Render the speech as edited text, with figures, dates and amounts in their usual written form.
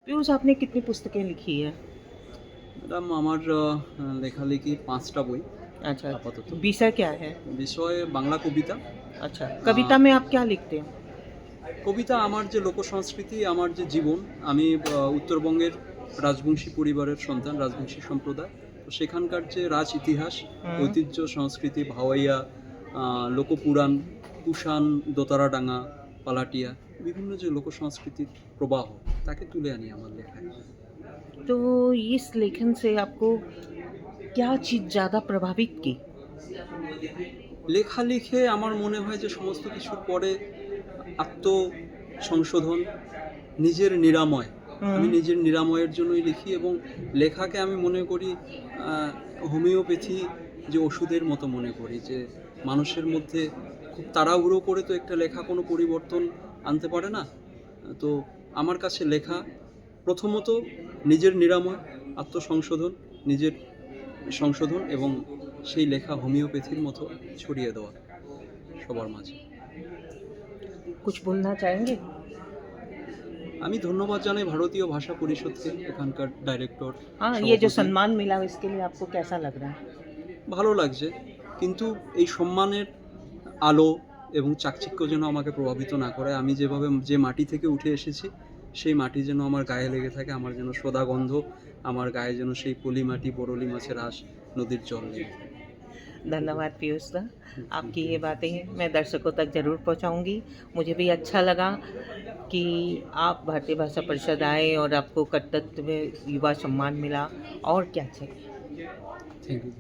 पीयूष, आपने कितनी पुस्तकें लिखी है? ম্যাডাম আমার লেখালেখি ৫টা বই अच्छा, আপাতত। विषय क्या है? বিষয় বাংলা কবিতা। अच्छा, कविता में आप क्या लिखते हैं? কবিতা আমার যে লোকসংস্কৃতি, আমার যে জীবন, আমি উত্তরবঙ্গের রাজবংশী পরিবারের সন্তান, রাজবংশী সম্প্রদায়। তো সেখানকার যে রাজ ইতিহাস, হুম। ঐতিহ্য, সংস্কৃতি, ভাওয়াইয়া, লোকপুরাণ, কুষাণ, দোতারাডাঙ্গা, পালাটিয়া, বিভিন্ন যে লোকসংস্কৃতির প্রবাহ তাকে তুলে আনি আমার লেখায়। तो इस लेखन से आपको क्या चीज़ ज़्यादा प्रभावित की? লেখা লিখে আমার মনে হয় যে সমস্ত কিছুর পরে আত্মসংশোধন, নিজের নিরাময়। আমি হুম। নিজের নিরাময়ের জন্যই লিখি এবং লেখাকে আমি মনে করি হোমিওপ্যাথি যে ওষুধের মতো মনে করি, যে মানুষের মধ্যে খুব তাড়াহুড়ো করে তো একটা লেখা কোনো পরিবর্তন আনতে পারে না। তো আমার কাছে লেখা প্রথমত নিজের নিরাময়, আত্মসংশোধন, নিজের সংশোধন এবং সেই লেখা হোমিওপ্যাথির মতো ছড়িয়ে দেওয়া সবার মাঝে। कुछ बोलना चाहेंगे? আমি ধন্যবাদ জানাই ভারতীয় ভাষা পরিষদকে, এখানকার ডাইরেক্টর। हाँ, ये जो সভাপতি। सम्मान मिला इसके लिए आपको कैसा लग रहा है? ভালো লাগছে, কিন্তু এই সম্মানের আলো এবং চাকচিক্য যেন আমাকে প্রভাবিত না করে। আমি যেভাবে যে মাটি থেকে উঠে এসেছি সেই মাটি যেন আমার গায়ে লেগে থাকে, আমার যেন সদা গন্ধ, আমার গায়ে যেন সেই পলি মাটি, বরলি মাছের আঁশ, নদীর জল লেগে থাকে। धन्यवाद पीयूष दा, आपकी ये बातें मैं दर्शकों तक ज़रूर पहुंचाऊंगी। मुझे भी अच्छा लगा कि आप भारतीय भाषा परिषद आए और आपको कर्तव्य युवा सम्मान मिला। और क्या चाहिए? Thank you.